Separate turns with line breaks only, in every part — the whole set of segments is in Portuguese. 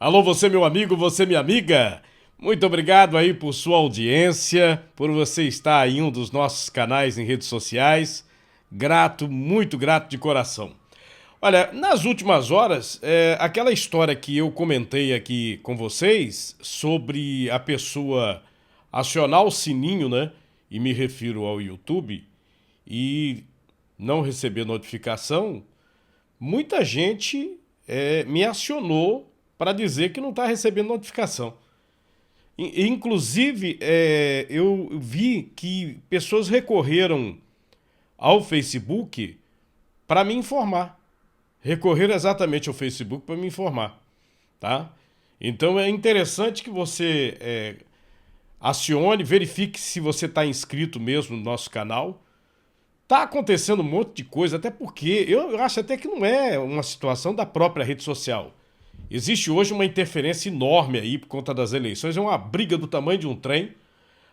Alô, você meu amigo, você minha amiga. Muito obrigado aí por sua audiência, por você estar em um dos nossos canais em redes sociais. Grato, muito grato de coração. Olha, nas últimas horas, aquela história que eu comentei aqui com vocês sobre a pessoa acionar o sininho, né? E me refiro ao YouTube e não receber notificação, muita gente me acionou para dizer que não está recebendo notificação. Inclusive, eu vi que pessoas recorreram ao Facebook para me informar. Recorreram exatamente ao Facebook para me informar, tá? Então é interessante que você acione, verifique se você está inscrito mesmo no nosso canal. Tá acontecendo um monte de coisa, até porque eu acho até que não é uma situação da própria rede social. Existe hoje uma interferência enorme aí por conta das eleições, é uma briga do tamanho de um trem.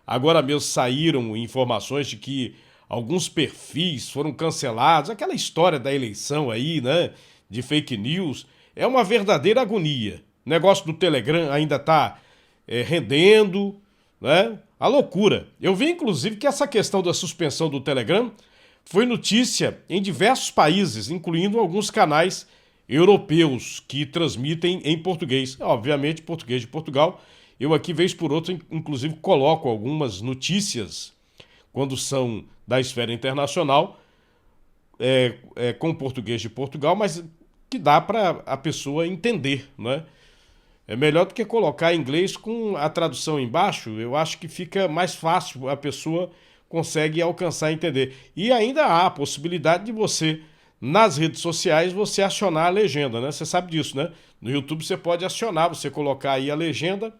Agora mesmo saíram informações de que alguns perfis foram cancelados, aquela história da eleição aí, né, de fake news, é uma verdadeira agonia. O negócio do Telegram ainda tá rendendo, né, a loucura. Eu vi inclusive que essa questão da suspensão do Telegram foi notícia em diversos países, incluindo alguns canais europeus que transmitem em português. Obviamente, português de Portugal. Eu aqui, vez por outra, inclusive, coloco algumas notícias, quando são da esfera internacional, com português de Portugal, mas que dá para a pessoa entender, né? É melhor do que colocar em inglês com a tradução embaixo, eu acho que fica mais fácil, a pessoa consegue alcançar e entender. E ainda há a possibilidade de você, nas redes sociais, você acionar a legenda, né? Você sabe disso, né? No YouTube você pode acionar, você colocar aí a legenda,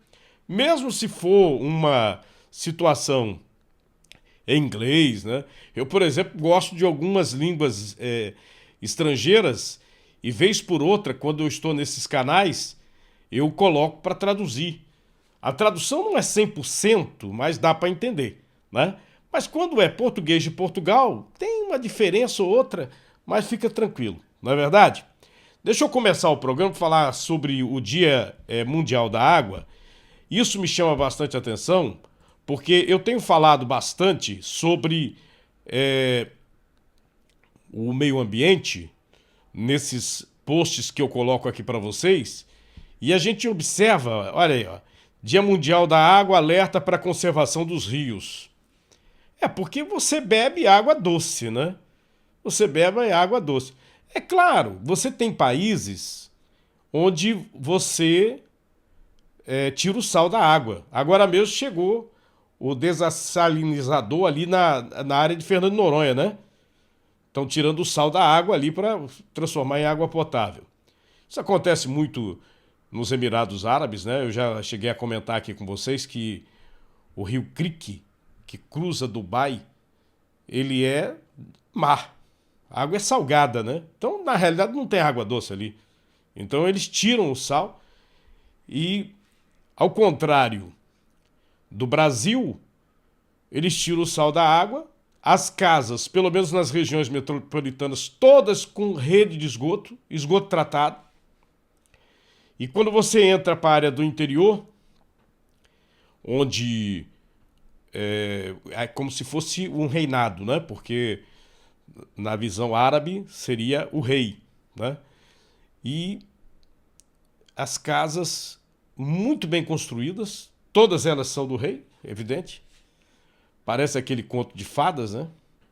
mesmo se for uma situação em inglês, né? Eu, por exemplo, gosto de algumas línguas estrangeiras e vez por outra, quando eu estou nesses canais, eu coloco para traduzir. A tradução não é 100%, mas dá para entender, né? Mas quando é português de Portugal, tem uma diferença ou outra, mas fica tranquilo, não é verdade? Deixa eu começar o programa, falar sobre o Dia Mundial da Água. Isso me chama bastante atenção, porque eu tenho falado bastante sobre o meio ambiente, nesses posts que eu coloco aqui para vocês, e a gente observa, olha aí, ó, Dia Mundial da Água, alerta para a conservação dos rios. É porque você bebe água doce, né? Você bebe água doce. É claro, você tem países onde você tira o sal da água. Agora mesmo chegou o desassalinizador ali na área de Fernando de Noronha, né? Estão tirando o sal da água ali para transformar em água potável. Isso acontece muito nos Emirados Árabes, né? Eu já cheguei a comentar aqui com vocês que o rio Creek, que cruza Dubai, ele é mar. A água é salgada, né? Então, na realidade, não tem água doce ali. Então, eles tiram o sal e, ao contrário do Brasil, eles tiram o sal da água. As casas, pelo menos nas regiões metropolitanas, todas com rede de esgoto, esgoto tratado. E quando você entra para a área do interior, onde é como se fosse um reinado, né? Porque na visão árabe seria o rei, né? E as casas muito bem construídas, todas elas são do rei, evidente. Parece aquele conto de fadas, né?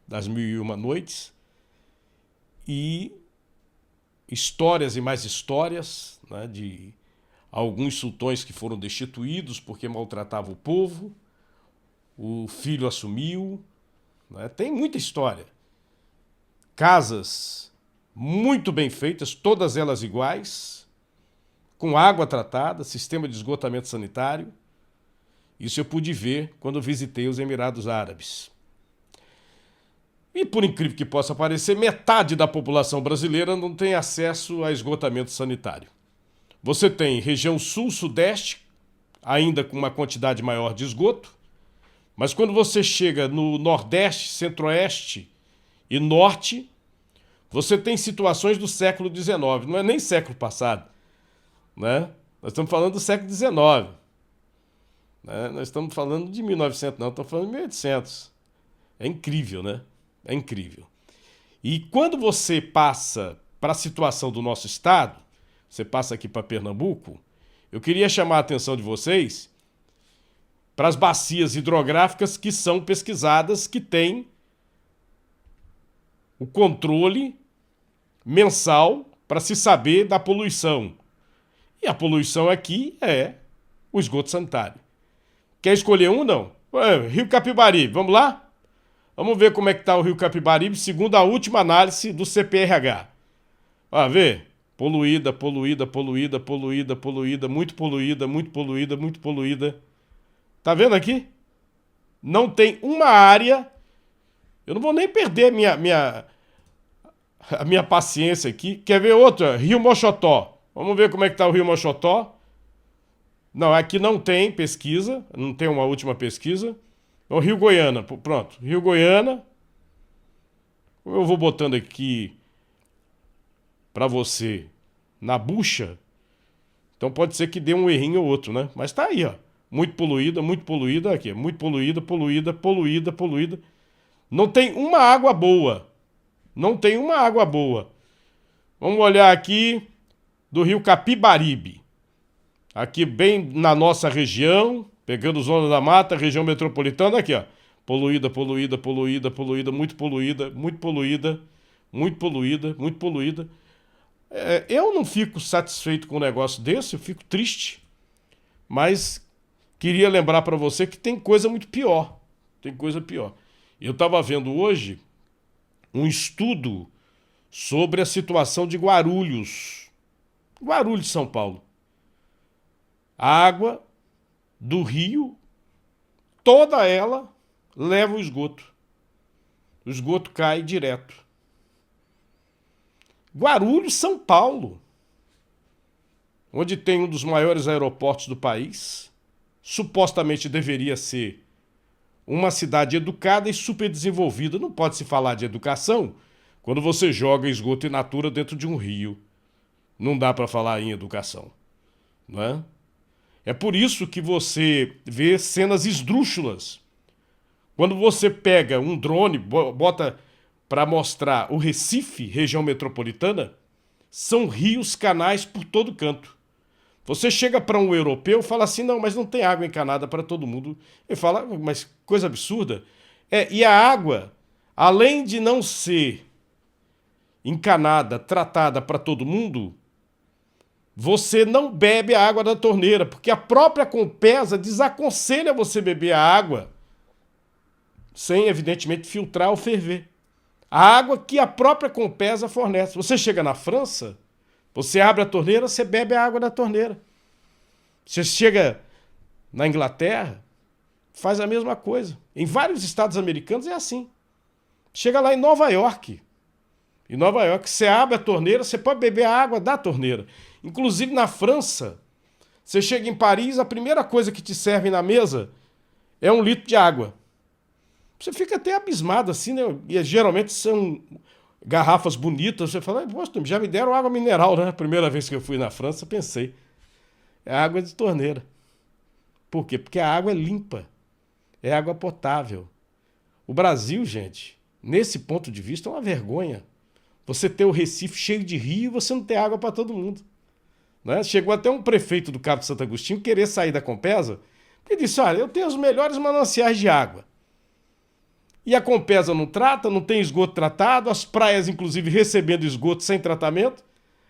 Das Mil e Uma Noites. E histórias e mais histórias, né? De alguns sultões que foram destituídos porque maltratavam o povo. O filho assumiu, né? Tem muita história. Casas muito bem feitas, todas elas iguais, com água tratada, sistema de esgotamento sanitário. Isso eu pude ver quando visitei os Emirados Árabes. E por incrível que possa parecer, metade da população brasileira não tem acesso a esgotamento sanitário. Você tem região sul-sudeste, ainda com uma quantidade maior de esgoto, mas quando você chega no nordeste, centro-oeste e norte, você tem situações do século XIX, não é nem século passado, né? Nós estamos falando do século XIX. Né? Nós estamos falando de 1900, não, estamos falando de 1800. É incrível, né? É incrível. E quando você passa para a situação do nosso estado, você passa aqui para Pernambuco, eu queria chamar a atenção de vocês para as bacias hidrográficas que são pesquisadas, que têm o controle mensal para se saber da poluição. E a poluição aqui é o esgoto sanitário. Quer escolher um, não? Rio Capibaribe, vamos lá? Vamos ver como é que está o Rio Capibaribe, segundo a última análise do CPRH. Vai ver? Poluída, poluída, poluída, poluída, poluída, muito poluída, muito poluída, muito poluída. Tá vendo aqui? Não tem uma área. Eu não vou nem perder a minha paciência aqui. Quer ver outra? Rio Mochotó. Vamos ver como é que está o Rio Mochotó. Não, aqui não tem pesquisa, não tem uma última pesquisa. É o Rio Goiânia, pronto. Rio Goiânia. Eu vou botando aqui para você na bucha. Então pode ser que dê um errinho ou outro, né? Mas tá aí, ó. Muito poluída aqui. Muito poluída, poluída, poluída, poluída. Não tem uma água boa. Não tem uma água boa. Vamos olhar aqui do Rio Capibaribe. Aqui bem na nossa região, pegando zona da mata, região metropolitana, aqui, ó. Poluída, poluída, poluída, poluída, muito poluída, muito poluída, muito poluída, muito poluída. Eu não fico satisfeito com um negócio desse, eu fico triste. Mas queria lembrar para você que tem coisa muito pior. Tem coisa pior. Eu estava vendo hoje um estudo sobre a situação de Guarulhos. Guarulhos, São Paulo. A água do rio, toda ela leva o esgoto. O esgoto cai direto. Guarulhos, São Paulo, onde tem um dos maiores aeroportos do país, supostamente deveria ser uma cidade educada e superdesenvolvida. Não pode se falar de educação quando você joga esgoto in natura dentro de um rio. Não dá para falar em educação, não é? É por isso que você vê cenas esdrúxulas. Quando você pega um drone, bota para mostrar o Recife, região metropolitana, são rios, canais por todo canto. Você chega para um europeu e fala assim, não, mas não tem água encanada para todo mundo. Ele fala, mas coisa absurda. E a água, além de não ser encanada, tratada para todo mundo, você não bebe a água da torneira, porque a própria Compesa desaconselha você beber a água sem, evidentemente, filtrar ou ferver. A água que a própria Compesa fornece. Você chega na França, você abre a torneira, você bebe a água da torneira. Você chega na Inglaterra, faz a mesma coisa. Em vários estados americanos é assim. Chega lá em Nova York. Em Nova York, você abre a torneira, você pode beber a água da torneira. Inclusive na França, você chega em Paris, a primeira coisa que te serve na mesa é 1 litro de água. Você fica até abismado assim, né? E geralmente são garrafas bonitas. Você fala, poxa, já me deram água mineral, né? A primeira vez que eu fui na França, pensei. É água de torneira. Por quê? Porque a água é limpa. É água potável. O Brasil, gente, nesse ponto de vista, é uma vergonha. Você ter o Recife cheio de rio e você não ter água para todo mundo. Né? Chegou até um prefeito do Cabo de Santo Agostinho querer sair da Compesa e disse, olha, eu tenho os melhores mananciais de água. E a Compesa não trata, não tem esgoto tratado, as praias, inclusive, recebendo esgoto sem tratamento.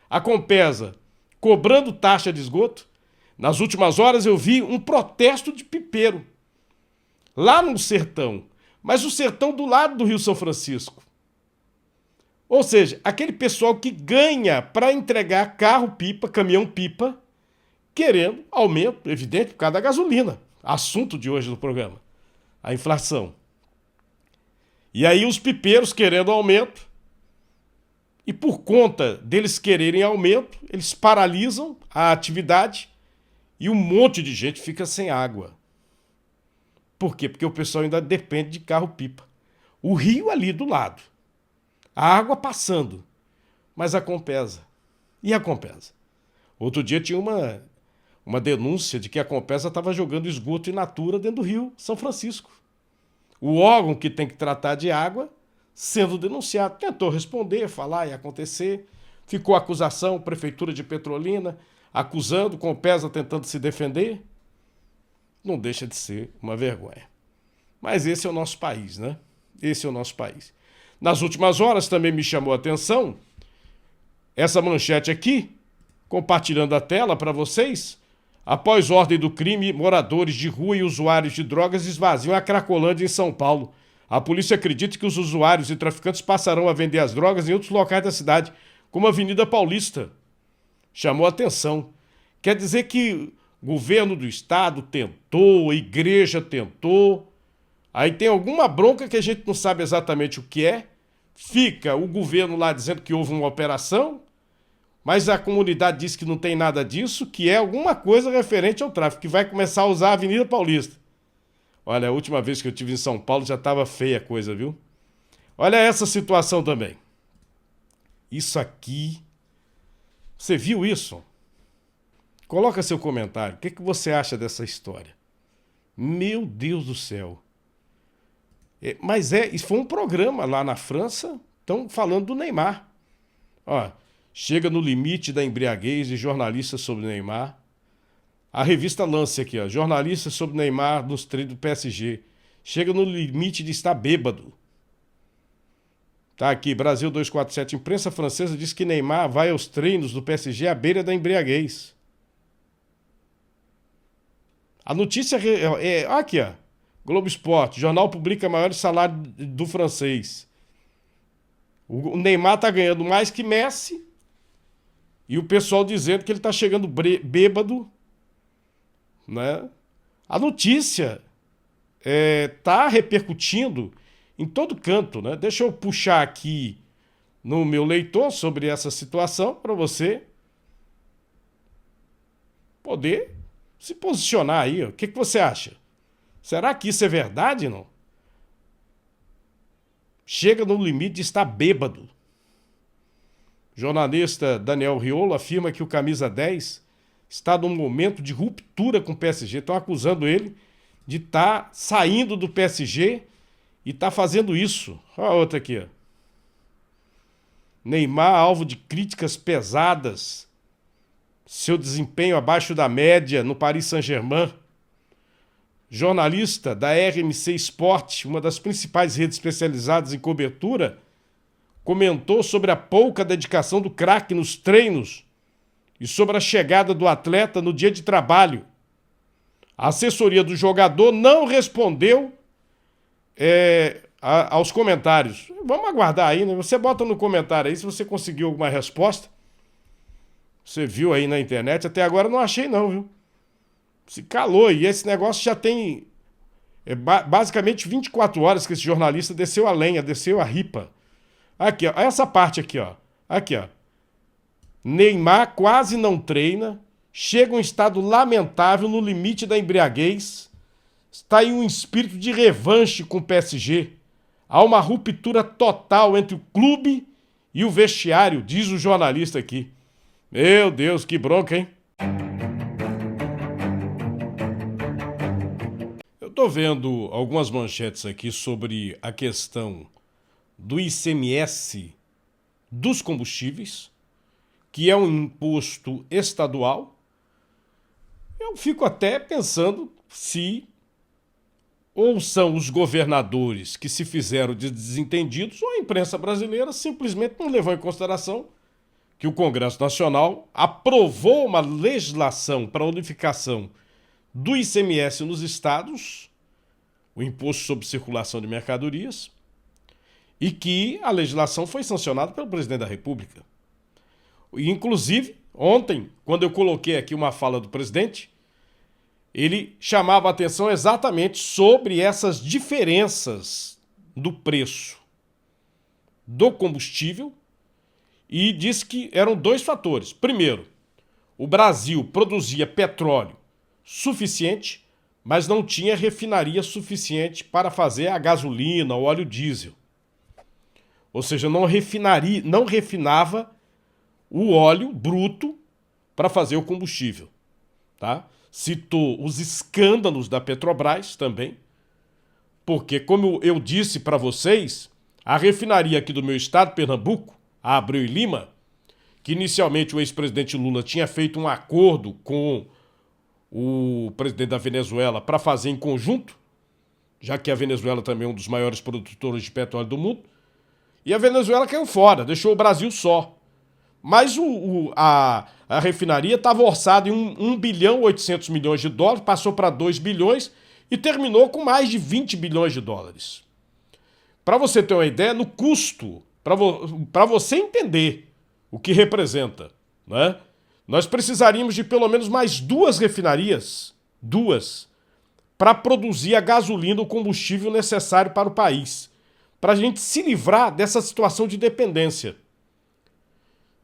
A Compesa cobrando taxa de esgoto. Nas últimas horas eu vi um protesto de pipeiro. Lá no sertão. Mas o sertão do lado do Rio São Francisco. Ou seja, aquele pessoal que ganha para entregar carro-pipa, caminhão-pipa, querendo aumento, evidente, por causa da gasolina. Assunto de hoje do programa. A inflação. E aí os pipeiros querendo aumento. E por conta deles quererem aumento, eles paralisam a atividade e um monte de gente fica sem água. Por quê? Porque o pessoal ainda depende de carro-pipa. O rio ali do lado. A água passando. Mas a Compesa. E a Compesa? Outro dia tinha uma denúncia de que a Compesa estava jogando esgoto in natura dentro do Rio São Francisco. O órgão que tem que tratar de água sendo denunciado. Tentou responder, falar e acontecer. Ficou acusação, Prefeitura de Petrolina, acusando, Compesa tentando se defender. Não deixa de ser uma vergonha. Mas esse é o nosso país, né? Esse é o nosso país. Nas últimas horas também me chamou a atenção essa manchete aqui, compartilhando a tela para vocês. Após ordem do crime, moradores de rua e usuários de drogas esvaziam a Cracolândia em São Paulo. A polícia acredita que os usuários e traficantes passarão a vender as drogas em outros locais da cidade, como a Avenida Paulista. Chamou a atenção. Quer dizer que o governo do estado tentou, a igreja tentou. Aí tem alguma bronca que a gente não sabe exatamente o que é. Fica o governo lá dizendo que houve uma operação, mas a comunidade diz que não tem nada disso, que é alguma coisa referente ao tráfico, que vai começar a usar a Avenida Paulista. Olha, a última vez que eu estive em São Paulo já estava feia a coisa, viu? Olha essa situação também. Isso aqui... Você viu isso? Coloca seu comentário. O que você acha dessa história? Meu Deus do céu. Isso foi um programa lá na França, estão falando do Neymar. Ó, chega no limite da embriaguez de jornalistas sobre Neymar. A revista Lance aqui, ó, jornalistas sobre Neymar nos treinos do PSG. Chega no limite de estar bêbado. Tá aqui, Brasil 247. Imprensa francesa diz que Neymar vai aos treinos do PSG à beira da embriaguez. A notícia é aqui, ó. Globo Esporte, jornal publica maior salário do francês. O Neymar tá ganhando mais que Messi e o pessoal dizendo que ele tá chegando bêbado, né? A notícia tá repercutindo em todo canto, né? Deixa eu puxar aqui no meu leitor sobre essa situação para você poder se posicionar aí. O que você acha? Será que isso é verdade, não? Chega no limite de estar bêbado. O jornalista Daniel Riolo afirma que o camisa 10 está num momento de ruptura com o PSG. Estão acusando ele de estar saindo do PSG e tá fazendo isso. Olha a outra aqui, ó. Neymar, alvo de críticas pesadas. Seu desempenho abaixo da média no Paris Saint-Germain. Jornalista da RMC Sport, uma das principais redes especializadas em cobertura, comentou sobre a pouca dedicação do craque nos treinos e sobre a chegada do atleta no dia de trabalho. A assessoria do jogador não respondeu aos comentários. Vamos aguardar aí, né? Você bota no comentário aí se você conseguiu alguma resposta. Você viu aí na internet, até agora não achei não, viu? Se calou, e esse negócio já tem basicamente 24 horas que esse jornalista desceu a lenha, desceu a ripa. Aqui, ó, essa parte aqui, ó. Aqui, ó. Neymar quase não treina, chega em um estado lamentável no limite da embriaguez, está em um espírito de revanche com o PSG. Há uma ruptura total entre o clube e o vestiário, diz o jornalista aqui. Meu Deus, que bronca, hein? Estou vendo algumas manchetes aqui sobre a questão do ICMS dos combustíveis, que é um imposto estadual. Eu fico até pensando se ou são os governadores que se fizeram de desentendidos ou a imprensa brasileira simplesmente não levou em consideração que o Congresso Nacional aprovou uma legislação para a unificação do ICMS nos estados, o Imposto sobre Circulação de Mercadorias, e que a legislação foi sancionada pelo presidente da República. E, inclusive, ontem, quando eu coloquei aqui uma fala do presidente, ele chamava a atenção exatamente sobre essas diferenças do preço do combustível e disse que eram dois fatores. Primeiro, o Brasil produzia petróleo suficiente, mas não tinha refinaria suficiente para fazer a gasolina, o óleo diesel. Ou seja, não refinava o óleo bruto para fazer o combustível. tá? Citou os escândalos da Petrobras também, porque, como eu disse para vocês, a refinaria aqui do meu estado, Pernambuco, a Abreu e Lima, que inicialmente o ex-presidente Lula tinha feito um acordo com o presidente da Venezuela para fazer em conjunto, já que a Venezuela também é um dos maiores produtores de petróleo do mundo, e a Venezuela caiu fora, deixou o Brasil só. Mas a refinaria estava orçada em 1 bilhão 800 milhões de dólares, passou para 2 bilhões e terminou com mais de 20 bilhões de dólares. Para você ter uma ideia, no custo, para você entender o que representa, né? Nós precisaríamos de pelo menos mais 2 refinarias, para produzir a gasolina, o combustível necessário para o país, para a gente se livrar dessa situação de dependência.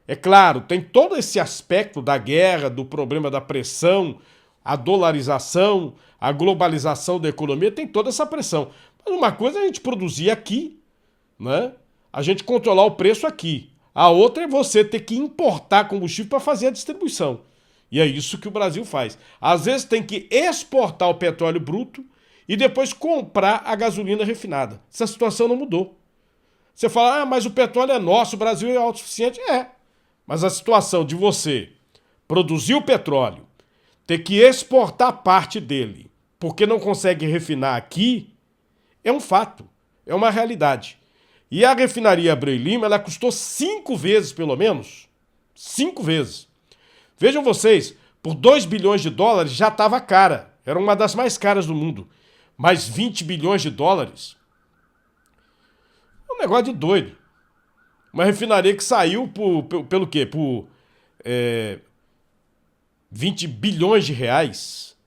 É claro, tem todo esse aspecto da guerra, do problema da pressão, a dolarização, a globalização da economia, tem toda essa pressão. Mas uma coisa é a gente produzir aqui, né? A gente controlar o preço aqui. A outra é você ter que importar combustível para fazer a distribuição. E é isso que o Brasil faz. Às vezes tem que exportar o petróleo bruto e depois comprar a gasolina refinada. Essa situação não mudou. Você fala, mas o petróleo é nosso, o Brasil é autossuficiente. É. Mas a situação de você produzir o petróleo, ter que exportar parte dele, porque não consegue refinar aqui, é um fato, é uma realidade. E a refinaria Abreu e Lima, ela custou 5 vezes, pelo menos. 5 vezes. Vejam vocês, por 2 bilhões de dólares já estava cara. Era uma das mais caras do mundo. Mas 20 bilhões de dólares? É um negócio de doido. Uma refinaria que saiu pelo quê? Por 20 bilhões de reais.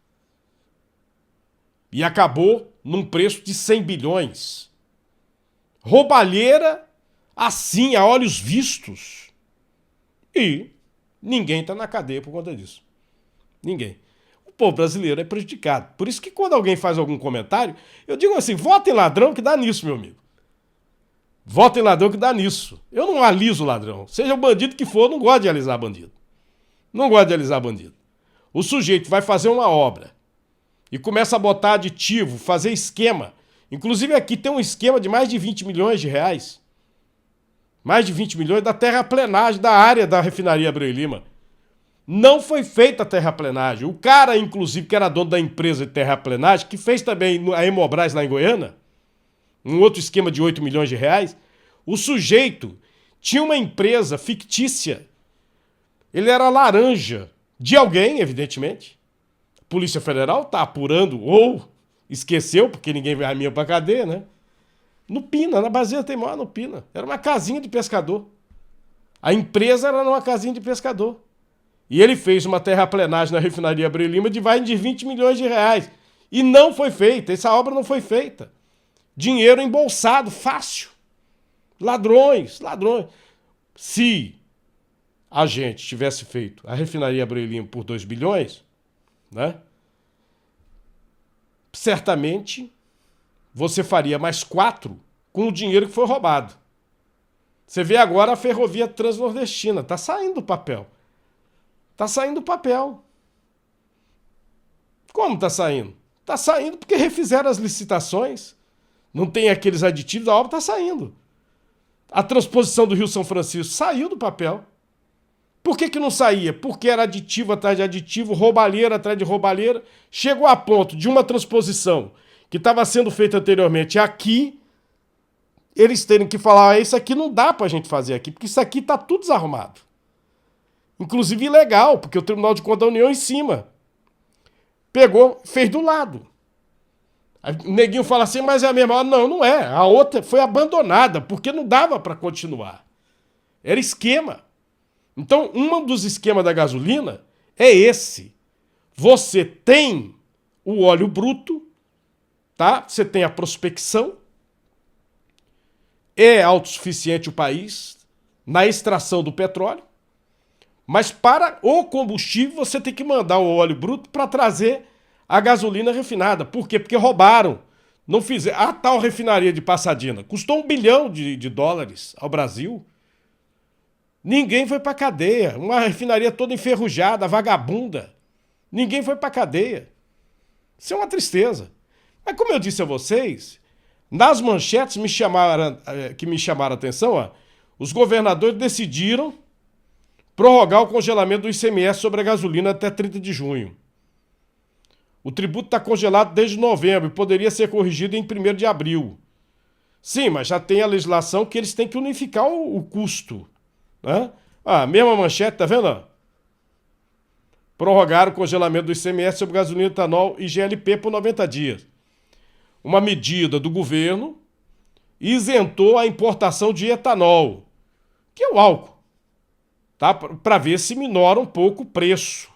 E acabou num preço de 100 bilhões. Roubalheira, assim, a olhos vistos. E ninguém está na cadeia por conta disso. Ninguém. O povo brasileiro é prejudicado. Por isso que quando alguém faz algum comentário, eu digo assim, votem ladrão que dá nisso, meu amigo. Votem ladrão que dá nisso. Eu não aliso ladrão. Seja o bandido que for, eu não gosto de alisar bandido. Não gosto de alisar bandido. O sujeito vai fazer uma obra e começa a botar aditivo, fazer esquema. Inclusive aqui tem um esquema de mais de 20 milhões de reais. Mais de 20 milhões da terraplenagem da área da refinaria Abreu e Lima. Não foi feita a terraplenagem. O cara, inclusive, que era dono da empresa de terraplenagem, que fez também a Hemobras lá em Goiânia, um outro esquema de 8 milhões de reais, o sujeito tinha uma empresa fictícia. Ele era laranja de alguém, evidentemente. A Polícia Federal está apurando, ou esqueceu, porque ninguém vai a minha para cadeia, né? No Pina, na Bacia Teimosa, no Pina. Era uma casinha de pescador. A empresa era numa casinha de pescador. E ele fez uma terraplenagem na refinaria Abreu e Lima de 20 milhões de reais. E não foi feita, essa obra não foi feita. Dinheiro embolsado, fácil. Ladrões. Se a gente tivesse feito a refinaria Abreu e Lima por 2 bilhões, né? Certamente você faria mais 4 com o dinheiro que foi roubado. Você vê agora a ferrovia transnordestina, está saindo do papel. Está saindo do papel. Como está saindo? Está saindo porque refizeram as licitações. Não tem aqueles aditivos, a obra está saindo. A transposição do Rio São Francisco saiu do papel. Por que não saía? Porque era aditivo atrás de aditivo, roubalheira atrás de roubalheira. Chegou a ponto de uma transposição que estava sendo feita anteriormente aqui, eles terem que falar, isso aqui não dá para a gente fazer aqui, porque isso aqui está tudo desarrumado. Inclusive ilegal, porque o Tribunal de Contas da União em cima pegou, fez do lado. Aí, o neguinho fala assim, mas é a mesma. Não, não é. A outra foi abandonada, porque não dava para continuar. Era esquema. Então, um dos esquemas da gasolina é esse. Você tem o óleo bruto, tá? Você tem a prospecção. É autossuficiente o país na extração do petróleo. Mas para o combustível, você tem que mandar o óleo bruto para trazer a gasolina refinada. Por quê? Porque roubaram. Não fizeram. A tal refinaria de Pasadena custou 1 bilhão de dólares ao Brasil. Ninguém foi para cadeia. Uma refinaria toda enferrujada, vagabunda. Ninguém foi para cadeia. Isso é uma tristeza. Mas como eu disse a vocês, nas manchetes que me chamaram a atenção, ó, os governadores decidiram prorrogar o congelamento do ICMS sobre a gasolina até 30 de junho. O tributo está congelado desde novembro e poderia ser corrigido em 1º de abril. Sim, mas já tem a legislação que eles têm que unificar o custo. Né? Ah, mesma manchete, tá vendo? Prorrogar o congelamento do ICMS sobre gasolina, etanol e GLP por 90 dias. Uma medida do governo isentou a importação de etanol, que é o álcool, tá? Para ver se minora um pouco o preço.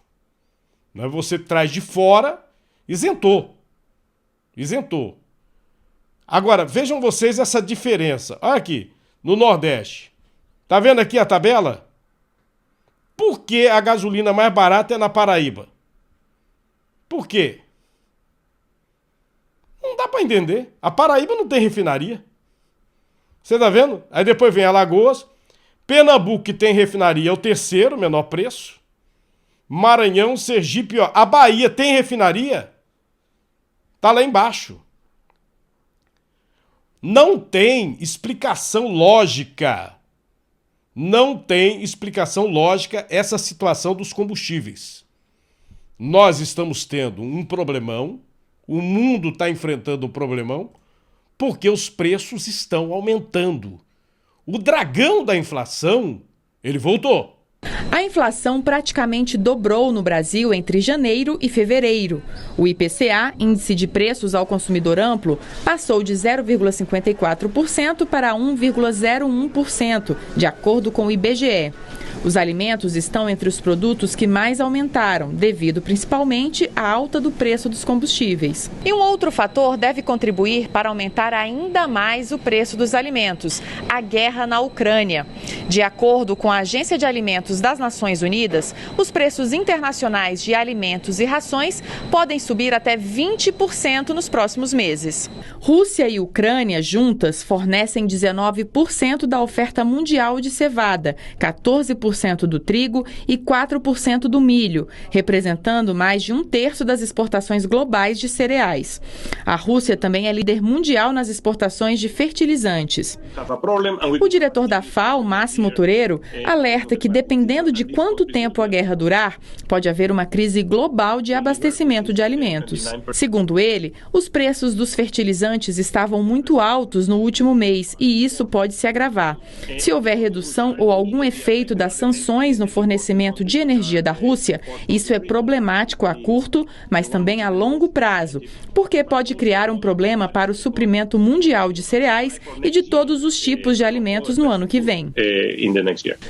Né? Você traz de fora, isentou. Isentou. Agora, vejam vocês essa diferença. Olha aqui, no Nordeste. Tá vendo aqui a tabela? Por que a gasolina mais barata é na Paraíba? Por quê? Não dá para entender. A Paraíba não tem refinaria. Você tá vendo? Aí depois vem Alagoas. Pernambuco, que tem refinaria, é o terceiro, menor preço. Maranhão, Sergipe, ó. A Bahia tem refinaria? Tá lá embaixo. Não tem explicação lógica. Não tem explicação lógica essa situação dos combustíveis. Nós estamos tendo um problemão, o mundo está enfrentando um problemão, porque os preços estão aumentando. O dragão da inflação, ele voltou.
A inflação praticamente dobrou no Brasil entre janeiro e fevereiro. O IPCA, Índice de Preços ao Consumidor Amplo, passou de 0,54% para 1,01%, de acordo com o IBGE. Os alimentos estão entre os produtos que mais aumentaram, devido principalmente à alta do preço dos combustíveis. E um outro fator deve contribuir para aumentar ainda mais o preço dos alimentos: a guerra na Ucrânia. De acordo com a Agência de Alimentos das Nações Unidas, os preços internacionais de alimentos e rações podem subir até 20% nos próximos meses. Rússia e Ucrânia juntas fornecem 19% da oferta mundial de cevada, 14% do trigo e 4% do milho, representando mais de 1/3 das exportações globais de cereais. A Rússia também é líder mundial nas exportações de fertilizantes. O diretor da FAO, Máximo Toureiro, alerta que, dependendo de quanto tempo a guerra durar, pode haver uma crise global de abastecimento de alimentos. Segundo ele, os preços dos fertilizantes estavam muito altos no último mês e isso pode se agravar. Se houver redução ou algum efeito das sanções no fornecimento de energia da Rússia, isso é problemático a curto, mas também a longo prazo, porque pode criar um problema para o suprimento mundial de cereais e de todos os tipos de alimentos no ano que vem.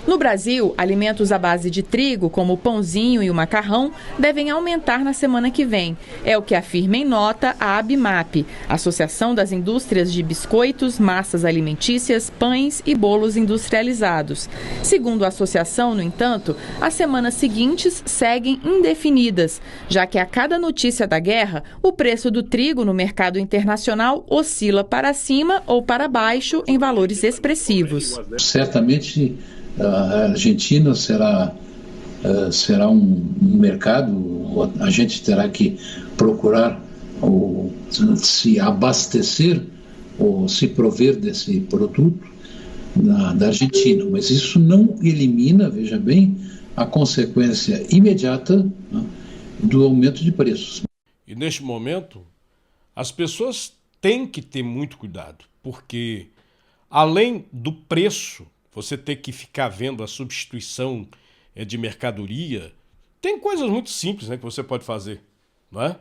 No Brasil, alimentos à base de trigo, como o pãozinho e o macarrão, devem aumentar na semana que vem. É o que afirma em nota a ABIMAP, Associação das Indústrias de Biscoitos, Massas Alimentícias, Pães e Bolos Industrializados. Segundo a associação, no entanto, as semanas seguintes seguem indefinidas, já que a cada notícia da guerra, o preço do trigo no mercado internacional oscila para cima ou para baixo em valores expressivos.
Certamente a Argentina será um mercado, a gente terá que procurar se abastecer ou se prover desse produto da Argentina, mas isso não elimina, veja bem, a consequência imediata, né, do aumento de preços.
E neste momento, as pessoas têm que ter muito cuidado, porque além do preço, você ter que ficar vendo a substituição de mercadoria, tem coisas muito simples, né, que você pode fazer, não é?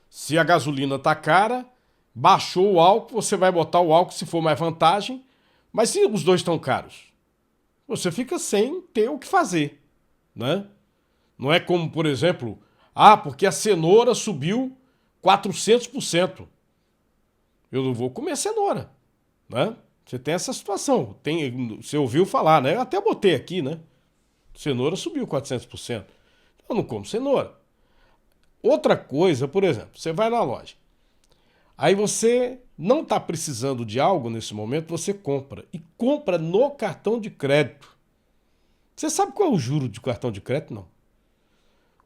Se a gasolina está cara, baixou o álcool, você vai botar o álcool se for mais vantagem, mas se os dois estão caros, você fica sem ter o que fazer, né? Não é como, por exemplo, porque a cenoura subiu 400%. Eu não vou comer cenoura, né? Você tem essa situação. Você ouviu falar, né? Eu até botei aqui, né? Cenoura subiu 400%. Eu não como cenoura. Outra coisa, por exemplo, você vai na loja. Aí você não está precisando de algo nesse momento, você compra. E compra no cartão de crédito. Você sabe qual é o juro de cartão de crédito? Não.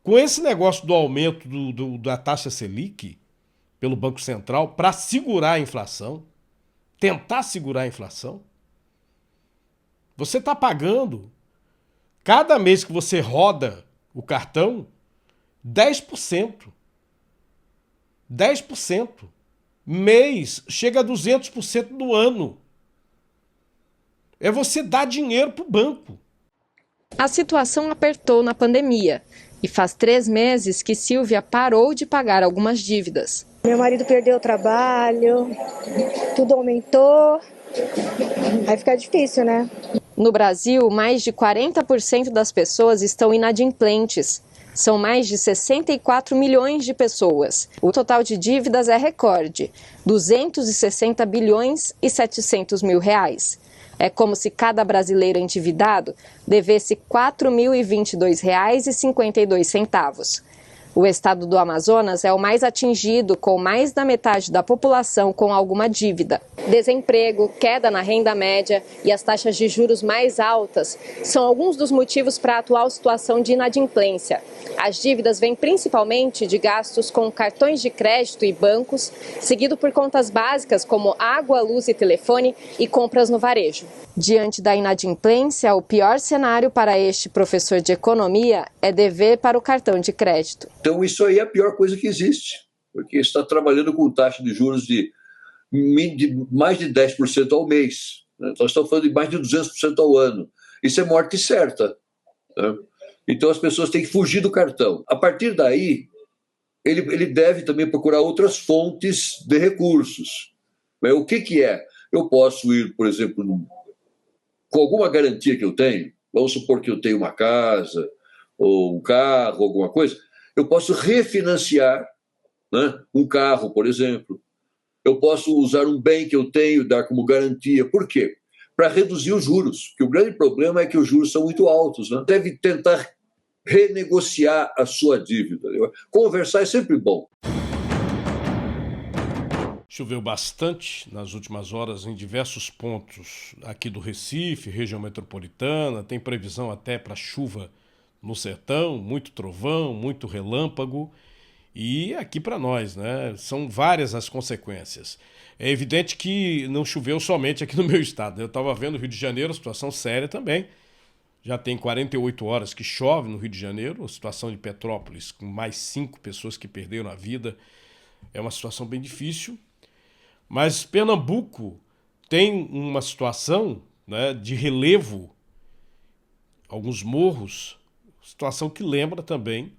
Com esse negócio do aumento da taxa Selic pelo Banco Central para segurar a inflação, tentar segurar a inflação, você está pagando, cada mês que você roda o cartão, 10%. 10%. Mês chega a 200% do ano. É você dar dinheiro para o banco.
A situação apertou na pandemia e faz 3 meses que Silvia parou de pagar algumas dívidas.
Meu marido perdeu o trabalho, tudo aumentou, aí fica difícil, né?
No Brasil, mais de 40% das pessoas estão inadimplentes. São mais de 64 milhões de pessoas. O total de dívidas é recorde, 260 bilhões e 700 mil reais. É como se cada brasileiro endividado devesse R$ 4.022,52. O estado do Amazonas é o mais atingido, com mais da metade da população com alguma dívida. Desemprego, queda na renda média e as taxas de juros mais altas são alguns dos motivos para a atual situação de inadimplência. As dívidas vêm principalmente de gastos com cartões de crédito e bancos, seguido por contas básicas como água, luz e telefone e compras no varejo. Diante da inadimplência, o pior cenário para este professor de economia é dever para o cartão de crédito.
Então isso aí é a pior coisa que existe, porque está trabalhando com taxa de juros de mais de 10% ao mês. Né? Nós estamos falando de mais de 200% ao ano. Isso é morte certa. Né? Então as pessoas têm que fugir do cartão. A partir daí, ele deve também procurar outras fontes de recursos. Mas o que é? Eu posso ir, por exemplo, com alguma garantia que eu tenho, vamos supor que eu tenho uma casa, ou um carro, alguma coisa, eu posso refinanciar, né, um carro, por exemplo. Eu posso usar um bem que eu tenho, dar como garantia. Por quê? Para reduzir os juros, porque o grande problema é que os juros são muito altos. Né? Deve tentar renegociar a sua dívida. Conversar é sempre bom.
Choveu bastante nas últimas horas em diversos pontos aqui do Recife, região metropolitana. Tem previsão até para chuva no sertão, muito trovão, muito relâmpago. E aqui para nós, né? São várias as consequências. É evidente que não choveu somente aqui no meu estado. Eu estava vendo o Rio de Janeiro, situação séria também. Já tem 48 horas que chove no Rio de Janeiro. A situação de Petrópolis, com mais 5 pessoas que perderam a vida, é uma situação bem difícil. Mas Pernambuco tem uma situação, né, de relevo, alguns morros, situação que lembra também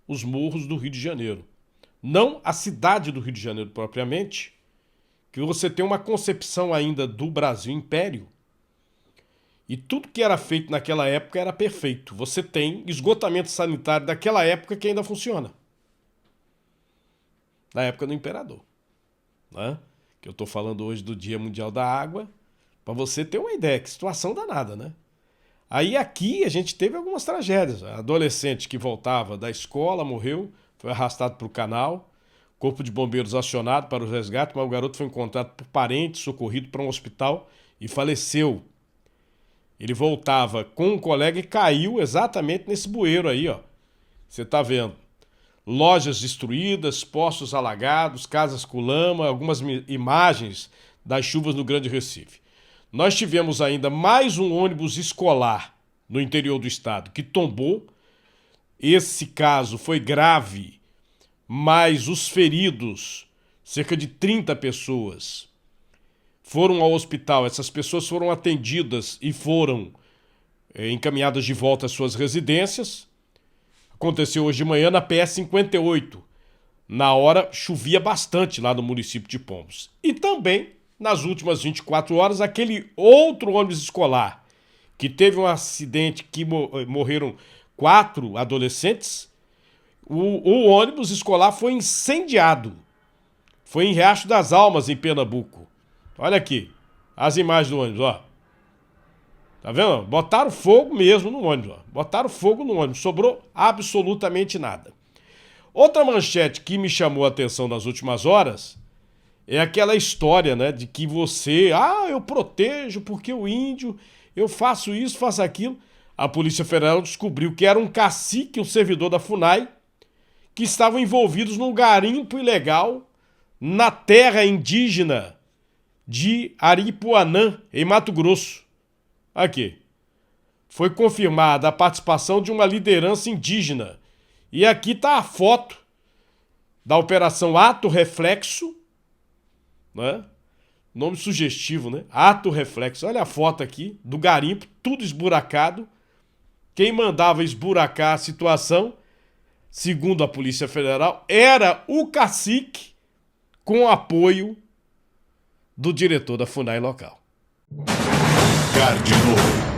os morros do Rio de Janeiro. Não a cidade do Rio de Janeiro propriamente, que você tem uma concepção ainda do Brasil Império, e tudo que era feito naquela época era perfeito. Você tem esgotamento sanitário daquela época que ainda funciona. Na época do Imperador, né? Que eu estou falando hoje do Dia Mundial da Água, para você ter uma ideia, que situação danada, né? Aí aqui a gente teve algumas tragédias. A adolescente que voltava da escola morreu, foi arrastado para o canal, corpo de bombeiros acionado para o resgate, mas o garoto foi encontrado por parentes, socorrido para um hospital e faleceu. Ele voltava com um colega e caiu exatamente nesse bueiro aí, ó. Você está vendo. Lojas destruídas, poços alagados, casas com lama, algumas imagens das chuvas no Grande Recife. Nós tivemos ainda mais um ônibus escolar no interior do estado que tombou. Esse caso foi grave, mas os feridos, cerca de 30 pessoas, foram ao hospital. Essas pessoas foram atendidas e foram encaminhadas de volta às suas residências. Aconteceu hoje de manhã na PS 58. Na hora, chovia bastante lá no município de Pombos. E também, nas últimas 24 horas, aquele outro ônibus escolar que teve um acidente que morreram 4 adolescentes. O ônibus escolar foi incendiado. Foi em Riacho das Almas, em Pernambuco. Olha aqui, as imagens do ônibus, ó. Tá vendo? Botaram fogo mesmo no ônibus, ó. Botaram fogo no ônibus, sobrou absolutamente nada. Outra manchete que me chamou a atenção nas últimas horas é aquela história, né, de que você, eu protejo porque o índio, eu faço isso, faço aquilo. a Polícia Federal descobriu que era um cacique e um servidor da FUNAI que estavam envolvidos num garimpo ilegal na terra indígena de Aripuanã, em Mato Grosso. Aqui. Foi confirmada a participação de uma liderança indígena. E aqui está a foto da Operação Ato Reflexo, né? Nome sugestivo, né? Ato Reflexo. Olha a foto aqui do garimpo, tudo esburacado. Quem mandava esburacar a situação, segundo a Polícia Federal, era o cacique com apoio do diretor da FUNAI local.
Cardinô.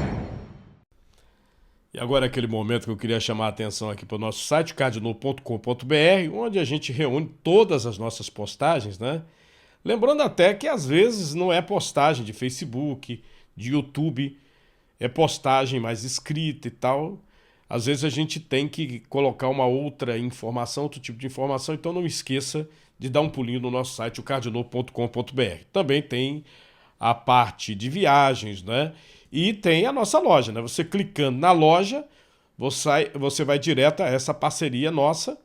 E agora é aquele momento que eu queria chamar a atenção aqui para o nosso site, cardinô.com.br, onde a gente reúne todas as nossas postagens, né? Lembrando até que às vezes não é postagem de Facebook, de YouTube, é postagem mais escrita e tal. Às vezes a gente tem que colocar uma outra informação, outro tipo de informação, então não esqueça de dar um pulinho no nosso site, o cardinô.com.br. Também tem a parte de viagens, né? E tem a nossa loja, né? Você clicando na loja, você vai direto a essa parceria nossa,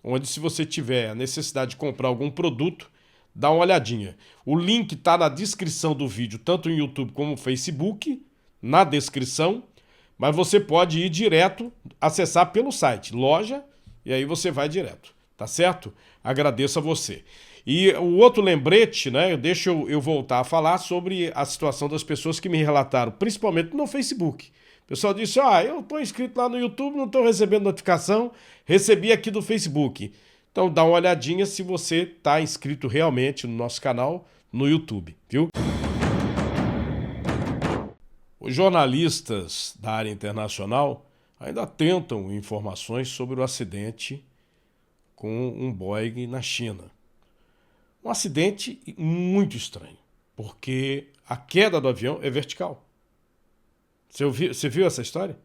onde se você tiver a necessidade de comprar algum produto, dá uma olhadinha. O link está na descrição do vídeo, tanto no YouTube como no Facebook, na descrição, mas você pode ir direto, acessar pelo site, loja, e aí você vai direto, tá certo? Agradeço a você. E o outro lembrete, né? Deixa eu voltar a falar sobre a situação das pessoas que me relataram, principalmente no Facebook. O pessoal disse, eu estou inscrito lá no YouTube, não estou recebendo notificação, recebi aqui do Facebook. Então dá uma olhadinha se você está inscrito realmente no nosso canal no YouTube, viu? Os jornalistas da área internacional ainda tentam informações sobre o acidente com um Boeing na China. Um acidente muito estranho, porque a queda do avião é vertical. Você viu essa história?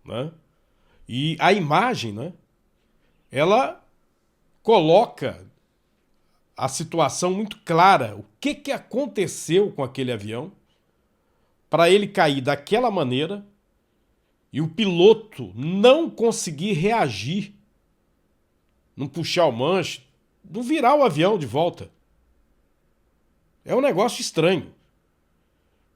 Né? E a imagem, né? Ela coloca a situação muito clara. O que aconteceu com aquele avião para ele cair daquela maneira e o piloto não conseguir reagir, não puxar o manche, não virar o avião de volta. É um negócio estranho.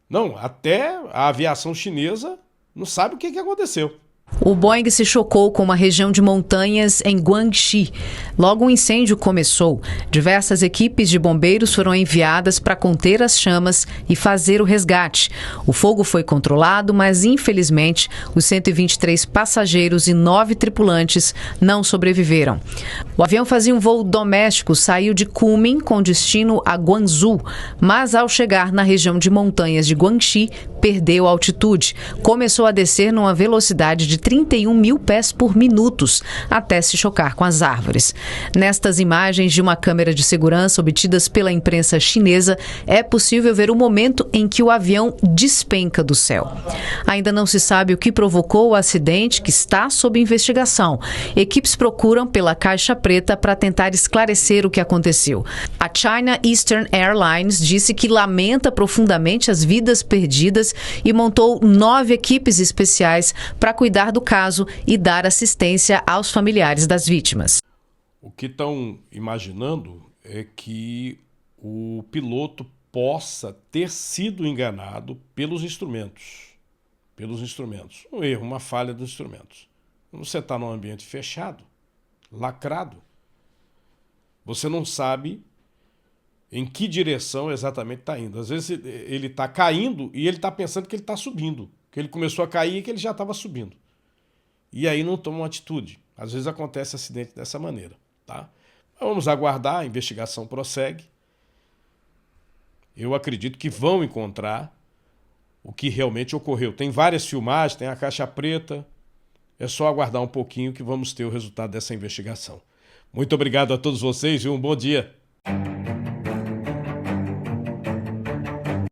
Não, até a aviação chinesa não sabe o que aconteceu.
O Boeing se chocou com uma região de montanhas em Guangxi. Logo o incêndio começou. Diversas equipes de bombeiros foram enviadas para conter as chamas e fazer o resgate. O fogo foi controlado, mas infelizmente os 123 passageiros e 9 tripulantes não sobreviveram. O avião fazia um voo doméstico, saiu de Kunming com destino a Guangzhou, mas ao chegar na região de montanhas de Guangxi, perdeu altitude. Começou a descer numa velocidade de 31 mil pés por minuto, até se chocar com as árvores. Nestas imagens de uma câmera de segurança obtidas pela imprensa chinesa, é possível ver o momento em que o avião despenca do céu. Ainda não se sabe o que provocou o acidente, que está sob investigação. Equipes procuram pela caixa preta para tentar esclarecer o que aconteceu. A China Eastern Airlines disse que lamenta profundamente as vidas perdidas e montou 9 equipes especiais para cuidar do caso e dar assistência aos familiares das vítimas.
O que estão imaginando é que o piloto possa ter sido enganado pelos instrumentos. Um erro, uma falha dos instrumentos. Quando você está num ambiente fechado, lacrado, você não sabe em que direção exatamente está indo. Às vezes ele está caindo e ele está pensando que ele está subindo. Que ele começou a cair e que ele já estava subindo. E aí não toma uma atitude. Às vezes acontece acidente dessa maneira, tá? Vamos aguardar, a investigação prossegue. Eu acredito que vão encontrar o que realmente ocorreu. Tem várias filmagens, tem a caixa preta. É só aguardar um pouquinho que vamos ter o resultado dessa investigação. Muito obrigado a todos vocês e um bom dia.